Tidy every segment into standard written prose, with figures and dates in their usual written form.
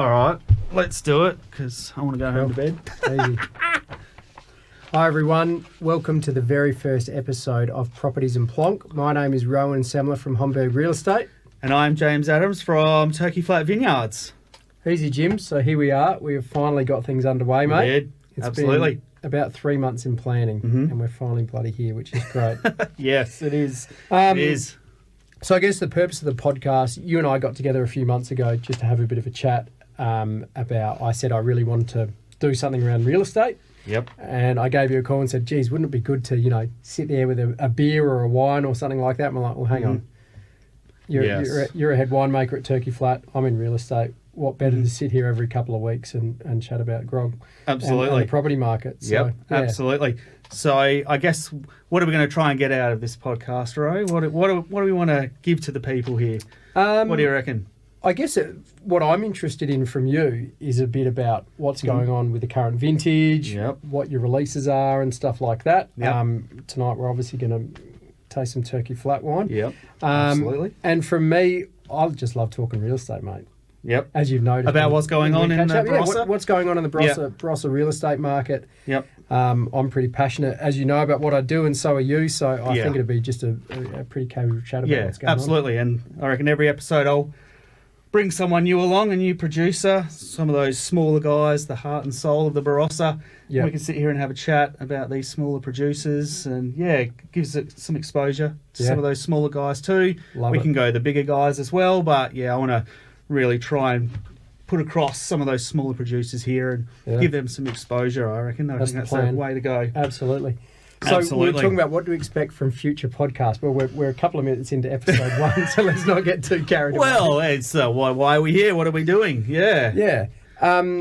All right, let's do it because I want to go home to bed. Easy. Hi everyone, welcome to the very first episode of Properties and Plonk. My name is Rohan Semmler from Homburg Real Estate. And I'm James Adams from Turkey Flat Vineyards. Easy, Jim. So here we are. We have finally got things underway, mate. We did. It's Absolutely. been about 3 months in planning, and we're finally bloody here, which is great. Yes, it is. It is. So I guess the purpose of the podcast, you and I got together a few months ago just to have a bit of a chat about, I said I really wanted to do something around real estate. Yep. And I gave you a call and said, geez, wouldn't it be good to, sit there with a beer or a wine or something like that? And I'm like, well, hang on. You're a head winemaker at Turkey Flat. I'm in real estate. What better to sit here every couple of weeks and chat about grog? Absolutely. And the property market. So, yep, absolutely. So I guess, what are we going to try and get out of this podcast, Ro? What do we want to give to the people here? What do you reckon? I guess what I'm interested in from you is a bit about what's going on with the current vintage, what your releases are and stuff like that. Yep. Tonight we're obviously going to taste some Turkey Flat wine. Yep, absolutely. And from me, I just love talking real estate, mate. Yep. As you've noticed. About what's going on in the Barossa? Yeah, what's going on in the Barossa real estate market. Yep. I'm pretty passionate, as you know, about what I do, and so are you. So I think it'd be just a pretty casual chat about what's going on. Yeah, absolutely. And I reckon every episode I'll bring someone new along, a new producer, some of those smaller guys, the heart and soul of the Barossa. Yep. We can sit here and have a chat about these smaller producers, and it gives it some exposure to some of those smaller guys too. We can go the bigger guys as well, but I want to really try and put across some of those smaller producers here and give them some exposure, I reckon. I think that's the way to go. Absolutely. So we're talking about what to expect from future podcasts. Well, we're a couple of minutes into episode 1, so let's not get too carried away. Well, it's why are we here? What are we doing? Yeah. Yeah.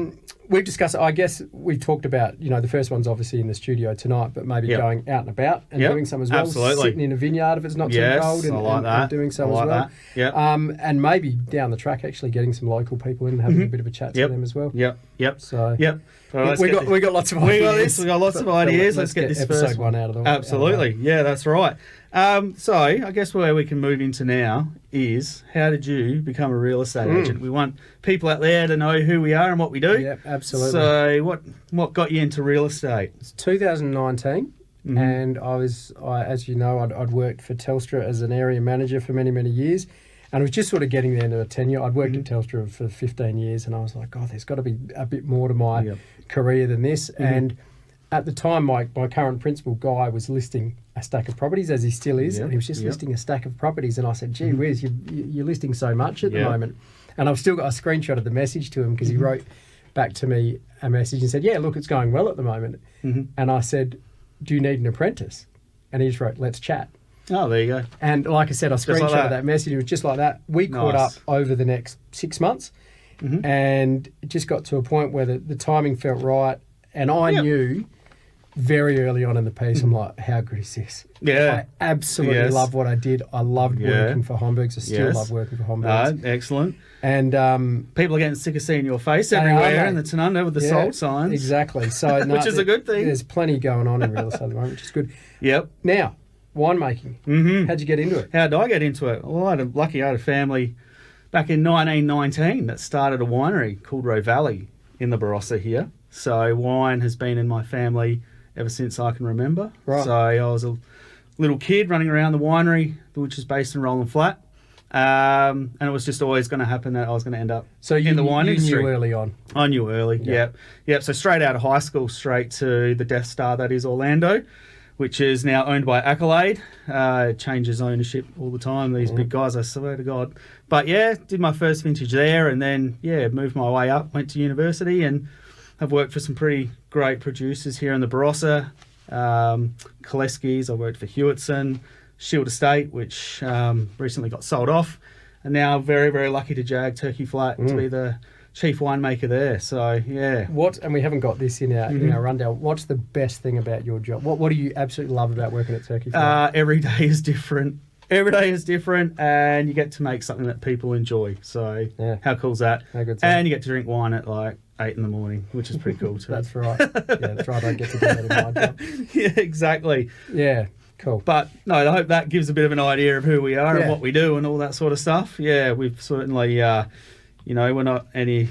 We've discussed, I guess we've talked about, the first one's obviously in the studio tonight, but maybe going out and about and doing some as well. Absolutely. Sitting in a vineyard if it's not too cold and doing some as well. Yep. And maybe down the track actually getting some local people in and having a bit of a chat to them as well. Yep. So Well, we got lots of ideas. We got lots of ideas. Let's get this episode first one out of the way. Absolutely. Yeah, that's right. So I guess where we can move into now is, how did you become a real estate agent? We want people out there to know who we are and what we do. Yeah, absolutely. So what got you into real estate? It's 2019. And as you know, I'd worked for Telstra as an area manager for many, many years. And I was just sort of getting there into a tenure. I'd worked at Telstra for 15 years, and I was like, there's got to be a bit more to my career than this. And at the time, my current principal guy was listing a stack of properties, as he still is, and he was just listing a stack of properties. And I said, gee whiz, you're listing so much at the moment. And I've still got a screenshot of the message to him because he wrote back to me a message and said, yeah, look, it's going well at the moment. And I said, do you need an apprentice? And he just wrote, let's chat. Oh, there you go. And like I said, I screenshotted that message. It was just like that. We caught up over the next 6 months, and it just got to a point where the timing felt right. And I knew very early on in the piece, I'm like, how good is this? Yeah. I absolutely love what I did. I loved working for Homburg. I still love working for Homburg. Excellent. And people are getting sick of seeing your face everywhere in the Tanunda with the sold signs. Exactly. So which is a good thing. There's plenty going on in real estate at the moment, which is good. Yep. Now, winemaking. How'd you get into it? How did I get into it? Well, I had a family back in 1919 that started a winery called Barossa Valley in the Barossa here. So wine has been in my family ever since I can remember. Right. So I was a little kid running around the winery, which is based in Roland Flat. And it was just always going to happen that I was going to end up in the wine industry. You knew early on? I knew early, yep. So straight out of high school, straight to the Death Star that is Orlando, which is now owned by Accolade. It changes ownership all the time, these big guys, I swear to God. But did my first vintage there, and then, moved my way up, went to university, and I've worked for some pretty great producers here in the Barossa. Koleski's, I worked for Hewitson, Shield Estate, which recently got sold off, and now very, very lucky to jag Turkey Flat to be the chief winemaker there. So and we haven't got this in our rundown. What's the best thing about your job? What do you absolutely love about working at Turkey Flat? Every day is different. Every day is different, and you get to make something that people enjoy. So how cool is that? How good's and you get to drink wine at like 8 in the morning, which is pretty cool too. That's right. That's right. I get to do that in my job. Yeah, exactly. Yeah. Cool. But no, I hope that gives a bit of an idea of who we are and what we do and all that sort of stuff. Yeah, we've certainly You know, we're not any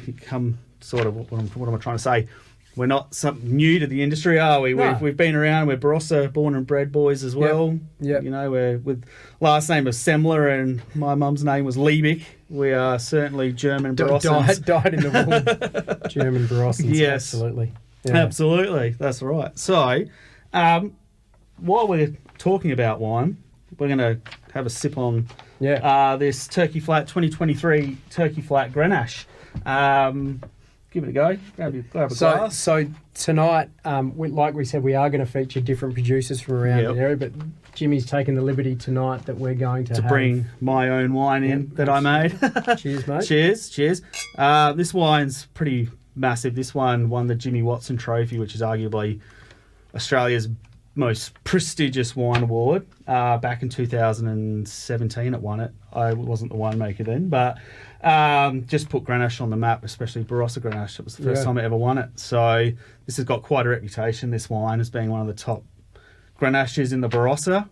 what am I trying to say? We're not something new to the industry, are we? No. We've been around. We're Barossa born and bred boys as well. Yep. You know, we're with last name of Semmler and my mum's name was Liebig. We are certainly German Barossans. Died in the womb. German Barossans. Yes. Absolutely. Yeah. Absolutely. That's right. So, while we're talking about wine, we're going to have a sip on this Turkey Flat 2023 Turkey Flat Grenache. Give it a go. Grab a glass. So tonight, like we said, we are going to feature different producers from around the area, but Jimmy's taken the liberty tonight that we're going to bring my own wine in that I made. Cheers, mate. Cheers. This wine's pretty massive. This one won the Jimmy Watson Trophy, which is arguably Australia's most prestigious wine award. Back in 2017 it won it. I wasn't the winemaker then, but just put Grenache on the map, especially Barossa Grenache. It was the first time I ever won it. So this has got quite a reputation, this wine, as being one of the top Grenaches in the Barossa.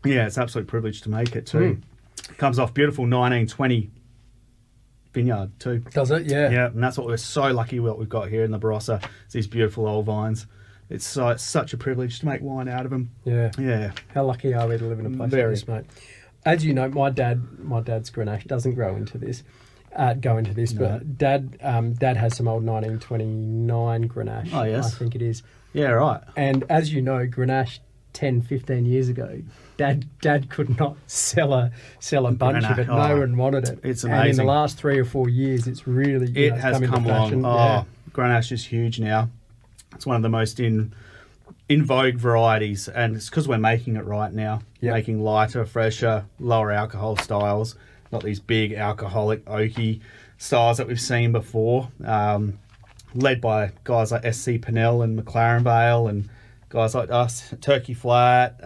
It's an absolute privilege to make it too. Comes off beautiful 1920 vineyard too. Does it? Yeah. Yeah, and that's what we're so lucky what we've got here in the Barossa. It's these beautiful old vines. It's such a privilege to make wine out of them. Yeah. Yeah. How lucky are we to live in a place like this, mate? As you know, my dad's Grenache doesn't go into this, but Dad has some old 1929 Grenache. Oh, yes. I think it is. Yeah, right. And as you know, Grenache 10, 15 years ago, Dad could not sell a bunch of it. No one wanted it. It's amazing. And in the last 3 or 4 years, it's really it has come along. Grenache is huge now. It's one of the most in vogue varieties, and it's because we're making it right now. Making lighter, fresher, lower alcohol styles, not these big alcoholic oaky styles that we've seen before. Led by guys like SC Pennell and McLaren Vale and guys like us, Turkey Flat.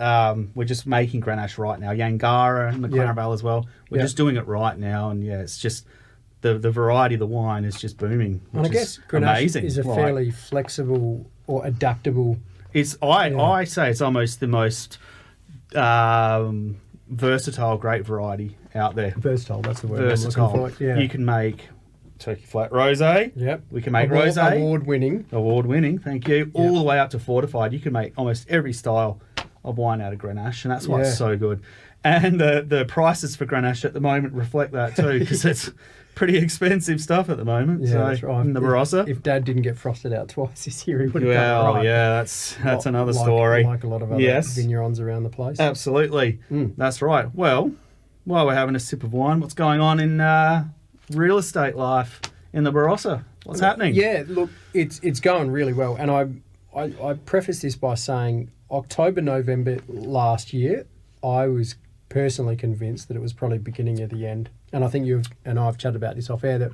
We're just making Grenache right now. Yangara and McLaren Vale as well. We're just doing it right now, and it's just the variety of the wine is just booming. And I guess Grenache is a fairly flexible or adaptable. I say it's almost the most versatile grape variety out there. Versatile, that's the word I'm looking for. Yeah. You can make Turkey Flat Rosé. Yep. We can make Rosé. Award-winning. Thank you. All the way up to fortified. You can make almost every style of wine out of Grenache, and that's why it's so good. And the prices for Grenache at the moment reflect that too, because it's pretty expensive stuff at the moment. Yeah, that's right. In the Barossa. If Dad didn't get frosted out twice this year, he would have done right. Yeah, that's another story. Like a lot of other vignerons around the place. Absolutely. That's right. Well, while we're having a sip of wine, what's going on in real estate life in the Barossa? What's happening? Yeah, look, it's going really well. And I preface this by saying October, November last year, I was personally convinced that it was probably beginning of the end. And I think you and I have chatted about this off air that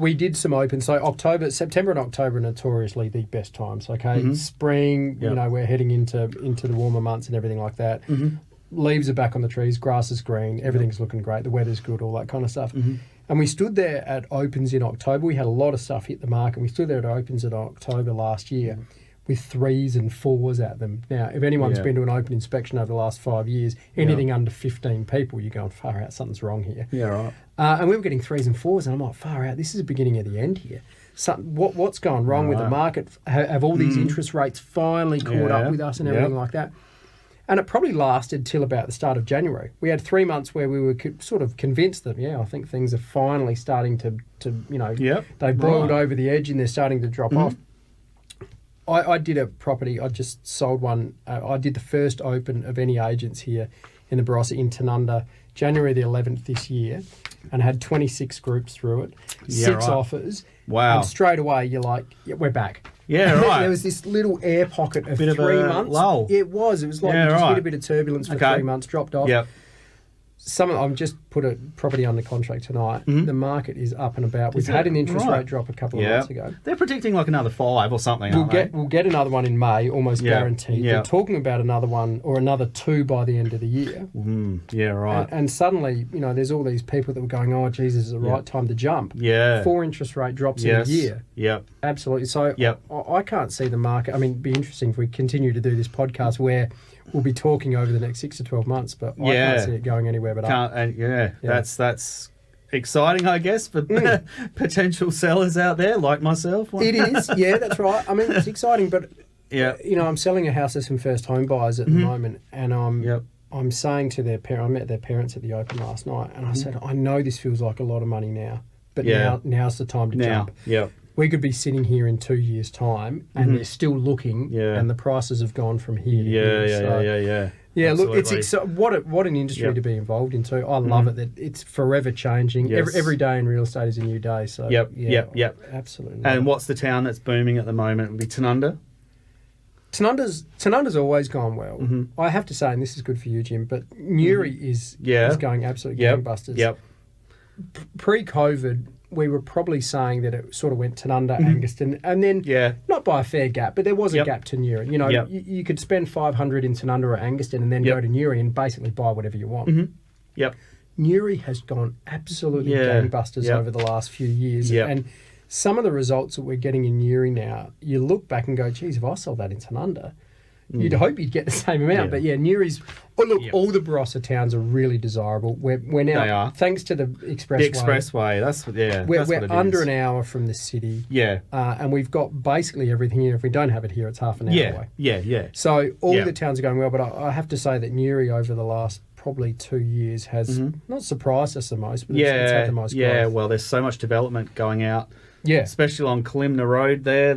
we did some open. So September and October are notoriously the best times. Okay, spring, you know, we're heading into the warmer months and everything like that. Leaves are back on the trees, grass is green, everything's looking great, the weather's good, all that kind of stuff. And we stood there at opens in October. We had a lot of stuff hit the market. We stood there at opens in October last year with 3s and 4s at them. Now, if anyone's been to an open inspection over the last 5 years, anything under 15 people, you're going, far out, something's wrong here. Yeah, right. And we were getting 3s and 4s, and I'm like, far out, this is the beginning of the end here. What's going wrong with the market? Have all these interest rates finally caught up with us and everything like that? And it probably lasted till about the start of January. We had 3 months where we were sort of convinced that, I think things are finally starting to they've boiled over the edge and they're starting to drop off. I did a property, I just sold one. I did the first open of any agents here in the Barossa in Tanunda, January the 11th this year, and had 26 groups through it, 6 offers. Wow. And straight away you're like, we're back. Yeah, right. There was this little air pocket of 3 months. Lull. It was like you just hit a bit of turbulence for 3 months, dropped off. Yep. I've just put a property under contract tonight. The market is up and about. We've had an interest rate drop a couple of months ago. They're predicting like another 5 or something, We'll get another one in May, almost guaranteed. They're talking about another one or another 2 by the end of the year. Yeah, right. And suddenly, there's all these people that were going, oh, Jesus, this is the right time to jump. Yeah. 4 interest rate drops in a year. Yep. Absolutely. So I can't see the market. I mean, it'd be interesting if we continue to do this podcast where we'll be talking over the next 6 to 12 months, but I can't see it going anywhere grab it up. That's exciting, I guess, for potential sellers out there like myself. It is, yeah, that's right. I mean, it's exciting, but I'm selling a house to some first home buyers at the moment, and I'm saying to their parents, I met their parents at the open last night, and I said, I know this feels like a lot of money now, but now's the time to jump. Yeah. We could be sitting here in 2 years' time, and they're still looking, and the prices have gone from here to here. Yeah, absolutely. look, it's what an industry to be involved in too. I love it that it's forever changing. Yes. Every day in real estate is a new day. So absolutely. And what's the town that's booming at the moment? It would be Tanunda. Tanunda's always gone well. I have to say, and this is good for you, Jim, but Newry is going absolutely gangbusters. Yep. Pre-COVID, we were probably saying that it sort of went Tanunda, Anguston, and then not by a fair gap, but there was a gap to Newry. You know, you could spend 500 in Tanunda or Anguston and then go to Newry and basically buy whatever you want. Newry has gone absolutely gangbusters over the last few years, and some of the results that we're getting in Newry now, you look back and go, geez, if I sold that in Tanunda, you'd hope you'd get the same amount. But Newry's... Oh, look, all the Barossa towns are really desirable. We're now... They are. Thanks to the expressway. The expressway, that's we're under an hour from the city. And we've got basically everything here. If we don't have it here, it's half an hour away. So all the towns are going well, but I have to say that Newry over the last probably 2 years has not surprised us the most, but it's had the most growth. Well, there's so much development going out. Especially on Kalimna Road there.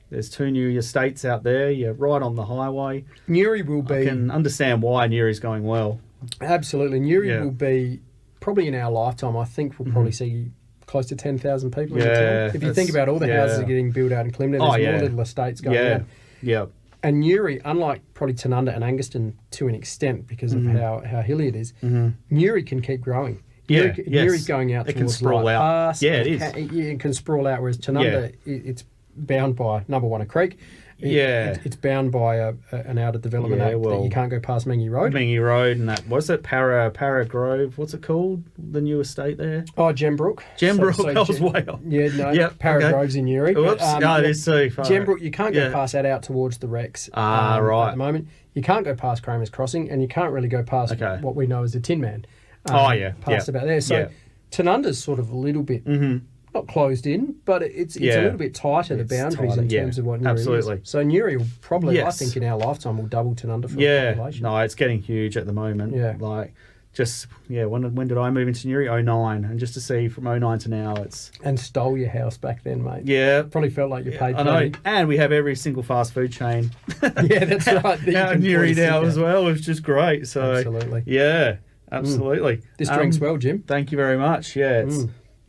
There's 2 new estates out there. You're right on the highway. Newry will be... I can understand why Newry's going well. Absolutely. Newry will be, probably in our lifetime, I think we'll probably see close to 10,000 people in the town. If you think about all the houses that are getting built out in Kalimna, there's more little estates going on. And Newry, unlike probably Tanunda and Anguston to an extent because of how hilly it is, Newry can keep growing. Newry's going out towards sprawl out. Pass. It can sprawl out, whereas Tanunda, it's bound by, number one, a creek. It's bound by an outer development act that you can't go past Mengi Road. Mengi Road and that, what's it, Para Grove, what's it called, the new estate there? Oh, Gembrook. Gembrook, that was way off. Yeah, no, Para Grove's in Newry. Oops, it is too far. Gembrook, you can't go past that out towards the Rex right. at the moment. You can't go past Kramer's Crossing, and you can't really go past what we know as the Tin Man. Past about there. So Tanunda's sort of a little bit... not closed in, but it's a little bit tighter, the boundaries in terms of what Newry is. So Newry will probably, I think in our lifetime, will double Tanunda for population. No, it's getting huge at the moment. When did I move into Newry? 09, and just to see from 09 to now, it's... And stole your house back then, mate. Yeah. Probably felt like you paid I know, and we have every single fast food chain. That's right. Out in Newry now as well, which is just great. So absolutely. Yeah, absolutely. This drink's well, Jim. Thank you very much. Yeah,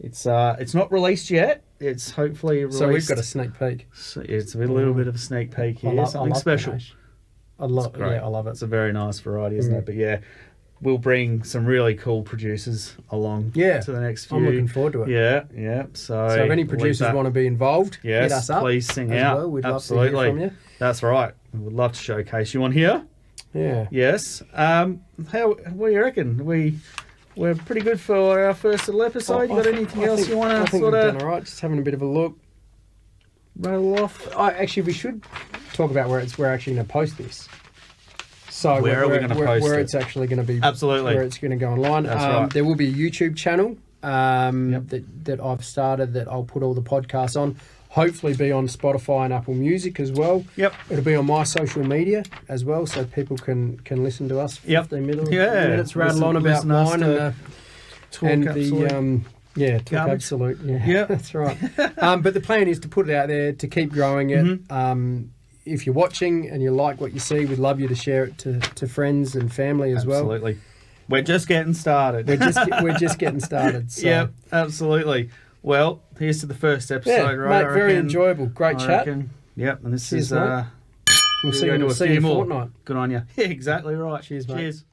it's not released yet. It's hopefully released. So we've got a sneak peek. So it's a little bit of a sneak peek here. Something special. I love it. It's a very nice variety, isn't it? But we'll bring some really cool producers along to the next few. I'm looking forward to it. Yeah. So if any producers want to be involved, hit us up. Please sing out. Well. We'd Absolutely. love to hear from you. That's right. We would love to showcase you on here. Yeah. Yes. What do you reckon? We're pretty good for our first little episode. You got anything else you want to sort of... I think we've done all right. Just having a bit of a look. Rattle off. Actually, we should talk about where we're actually going to post this. So where are we going to post where it? it's actually going to be. Absolutely. Where it's going to go online. That's right. There will be a YouTube channel that I've started that I'll put all the podcasts on. Hopefully be on Spotify and Apple Music as well. Yep. It'll be on my social media as well, so people can listen to us 15 minutes rattle on about wine and the talk absolute. Yeah, that's right. But the plan is to put it out there, to keep growing it. If you're watching and you like what you see, we'd love you to share it to friends and family as well. Absolutely. We're just getting started. We're just getting started. So. Yep, absolutely. Well, here's to the first episode, right? Mate, very enjoyable. Great chat. Yep, and this Cheers, is... we'll see you in a fortnight. Good on you. Yeah, exactly right. Cheers, mate. Cheers.